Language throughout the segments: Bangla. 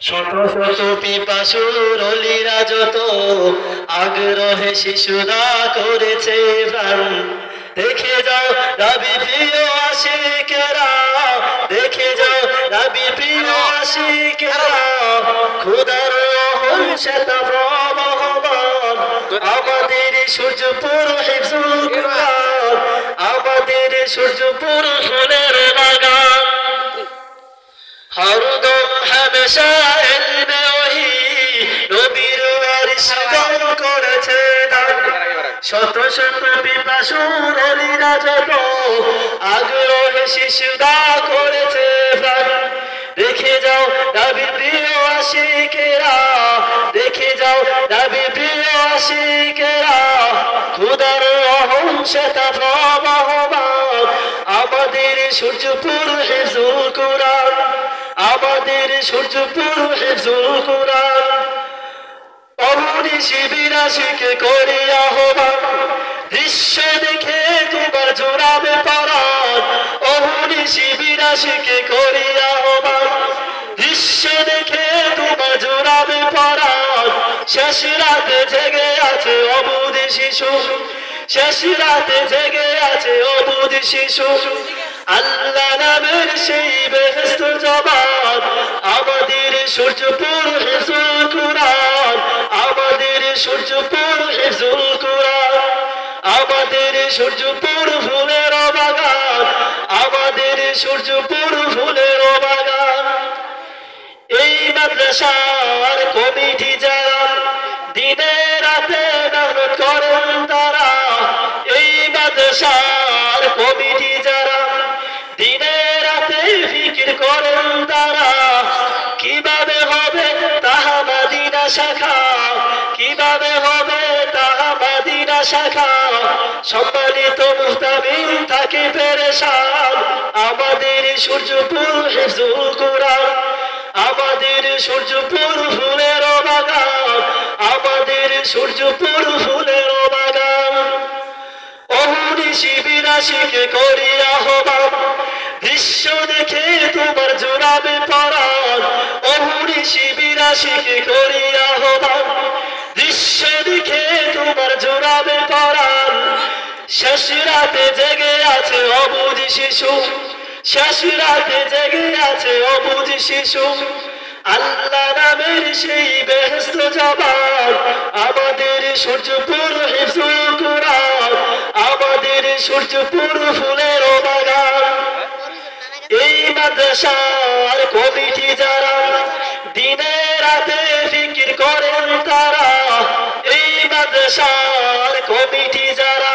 শত শত পিপাসুর অলিরা যত আগ্রহে শিশুরা করেছে প্রাণ। দেখে যাও নবী প্রিয় আশিকেরা, দেখে যাও নবী প্রিয় আশিকেরা, খোদার রহম সেটা প্রবাহমান। আমাদের সূর্যপুর হিফজুল কুরআন, আমাদের সূর্যপুর ফুলের বাগান। হরদম হামেশা ইলমে ওহী নবীর ওয়ারিস গান করেছে দান। শত শত পিপাসুর অলিরা যত আগ্রহে শিশুরা করেছে প্রাণ। দেখে যাও নবীর প্রিয় আশিকেরা, দেখে যাও নবীর প্রিয় আশিকেরা, খোদার রহম সেটা প্রবাহমান। আমাদের সূর্যপুর হিফজুল কুরআন, আমাদের সূর্যপুর হিফজুল কুরআন। অহনিশি বিরাশিকে করি আহ্বান, দৃশ্য দেখে তোমার জোড়াবে পরাণ। অহনিশি বিরাশিকে করি আহ্বান, দৃশ্য দেখে তোমার জোড়াবে পরাণ। শেষ রাতে জেগে আছে অবুধ শিশু, শেষ রাতে জেগে আছে অবুধ শিশু। আল্লাহ নামের সেই বেহেশত জবান, আমাদের সূর্যপুর হিফজুল কুরআন, আমাদের সূর্যপুর হিফজুল কুরআন। আমাদের সূর্যপুর ফুলের বাগান, আমাদের সূর্যপুর ফুলের বাগান। এই মাদ্রাসার কমিটি যারা দিনে রাতে মেহনত করেন তারা, এই মাদ্রাসার কমিটি যারা দিনে রাতে ফিকির করেন তারা। কিভাবে হবে তাহা মাদিনা শাখা, কিভাবে হবে তাহা মাদিনা শাখা। সম্মানিত মুহতামিম থাকে পেরেশান, আমাদের সূর্যপুর হিফজুল কুরআন, আমাদের সূর্যপুর ফুলের বাগান, আমাদের সূর্যপুর ফুলের বাগান। অহনিশি বিরাশিকে করি আহ্বান, দৃশ্য দেখে তোমার জোড়াবে পরাণ। অহনিশি বিরাশিকে করি আহ্বান, দৃশ্য দেখে তোমার জোড়াবে পরাণ। শেষ রাতে জেগে আছে অবুঝ শিশু, শেষ রাতে জেগে আছে অবুঝ শিশু। আল্লাহ নামের সেই বেহেশত জবান, আমাদের সূর্যপুর হিফজুল কুরআন, আমাদের সূর্যপুর ফুলের বাগান। এই মাদ্রাসার কমিটি যারা দিনে রাতে ফিকির করেন তারা, এই মাদ্রাসার কমিটি যারা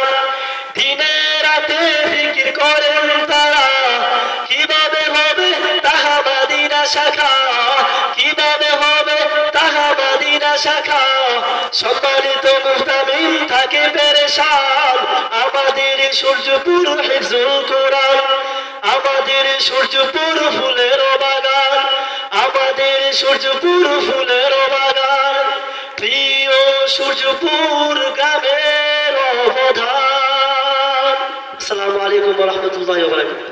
দিনে রাতে ফিকির করেন তারা। কিভাবে হবে তাহা মাদিনা শাখা, কিভাবে হবে তাহা মাদিনা শাখা। সম্মানিত মুহতামিম থাকে পেরেশান, আমাদের সূর্যপুর হিফজুল কুরআন, আমাদের সূর্যপুর ফুলের বাগান, আমাদের সূর্যপুর ফুলের বাগান। প্রিয় সূর্যপুর গ্রামের অবদান। আসসালামু আলাইকুম ওয়া রাহমাতুল্লাহি ওয়া বারাকাতুহু।